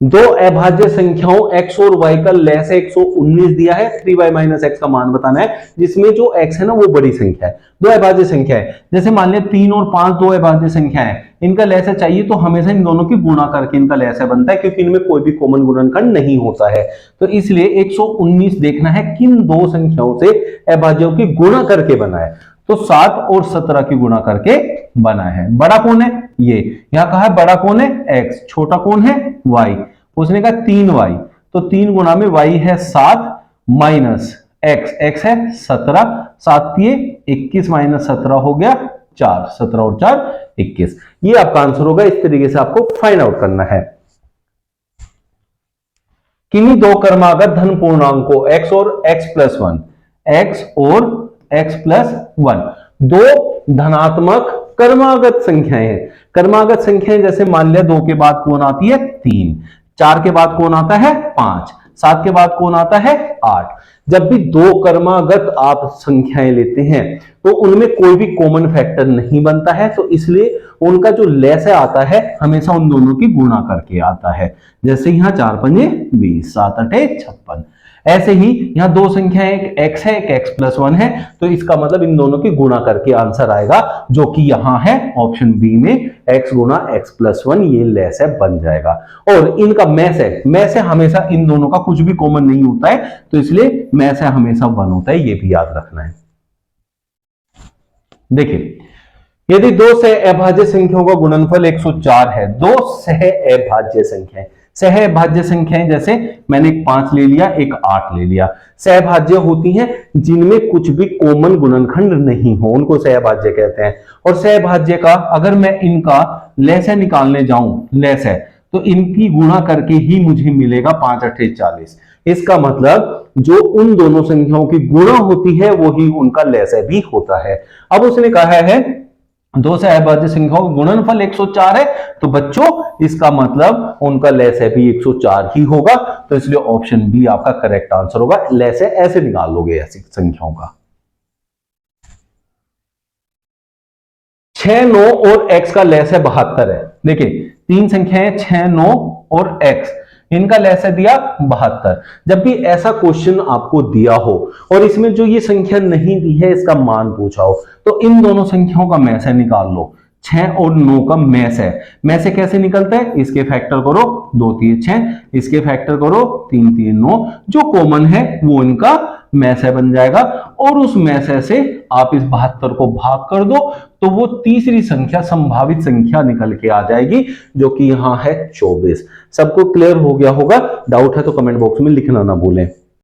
दो अभाज्य संख्याओं x और y का लेस है 119 दिया है, 3y माइनस एक्स का मान बताना है, जिसमें जो x है ना वो बड़ी संख्या है। दो अभाज्य संख्या है, जैसे मान लिया 3 और 5 दो अभाज्य संख्या है, इनका लेस चाहिए तो हमेशा इन दोनों की गुणा करके इनका लेस बनता है, क्योंकि इनमें कोई भी कॉमन गुणनखंड नहीं होता है। तो इसलिए 119 देखना है किन दो संख्याओं से अभाज्यों की गुणा करके बना है, तो 7 और 17 की गुणा करके बना है। बड़ा कौन है? ये यहां कहा है बड़ा कौन है? x, छोटा कौन है? y। उसने कहा 3y, तो 3 गुणा में y है 7 माइनस x है 17, 7 ये 21 माइनस 17 हो गया 4, 17 और 4 21। ये आपका आंसर होगा। इस तरीके से आपको फाइंड आउट करना है। किन्हीं दो क्रमागत धन पूर्णांकों x और x प्लस 1, x और x प्लस 1 दो धनात्मक क्रमागत संख्याएं हैं। क्रमागत संख्याएं जैसे मान लिया 2 के बाद कौन आती है? 3, 4 के बाद कौन आता है? 5, 7 के बाद कौन आता है? 8। जब भी दो क्रमागत आप संख्याएं लेते हैं तो उनमें कोई भी कॉमन फैक्टर नहीं बनता है, तो इसलिए उनका जो लेस आता है हमेशा उन दोनों की गुणा करके आता है। जैसे यहां 4 पंजे 20, 7 अठे 56। ऐसे ही यहां दो संख्याएं, एक x है एक x प्लस 1 है, तो इसका मतलब इन दोनों की गुणा करके आंसर आएगा, जो कि यहां है ऑप्शन बी में x गुणा x प्लस 1, ये लेस है बन जाएगा। और इनका मैस है हमेशा इन दोनों का कुछ भी कॉमन नहीं होता है, तो इसलिए मैस है हमेशा 1 होता है, ये भी याद रखना है। देखिए, यदि दो सह अभाज्य संख्याओं का गुणनफल 104 है, दो सह अभाज्य संख्याएं, सह अभाज्य संख्याएं जैसे मैंने एक 5 ले लिया एक 8 ले लिया, सहभाज्य होती हैं जिनमें कुछ भी कॉमन गुणनखंड नहीं हो, उनको सहभाज्य कहते हैं। और सहभाज्य का अगर मैं इनका लेस निकालने जाऊं, लेस है तो इनकी गुणा करके ही मुझे मिलेगा 5 अठे 40। इसका मतलब जो उन दोनों संख्याओं की गुणा होती है वही उनका लेस भी होता है। अब उसने कहा है दो से अभाज्य संख्याओं का गुणनफल 104 है, तो बच्चों इसका मतलब उनका लेस है भी 104 ही होगा, तो इसलिए ऑप्शन बी आपका करेक्ट आंसर होगा। लेस है ऐसे निकाल लोगे ऐसी संख्याओं का। 6, 9 और x का लेस है 72 है। देखिए तीन संख्याएं 6, 9 और x, इनका लेस है दिया 72। जब भी ऐसा क्वेश्चन आपको दिया हो और इसमें जो ये संख्या नहीं दी है इसका मान पूछा हो, तो इन दोनों संख्याओं का मैस है निकाल लो। 6 और 9 का मैस है, मैस है कैसे निकलता है? इसके फैक्टर करो 2 3 6, इसके फैक्टर करो 3 3 9, जो कॉमन है वो इनका मैस है बन जाएगा। और उस मैस है से आप इस 72 को भाग कर दो तो वो तीसरी संख्या संभावित संख्या निकल के आ जाएगी, जो कि यहां है 24। सबको क्लियर हो गया होगा? डाउट है तो कमेंट बॉक्स में लिखना ना भूलें।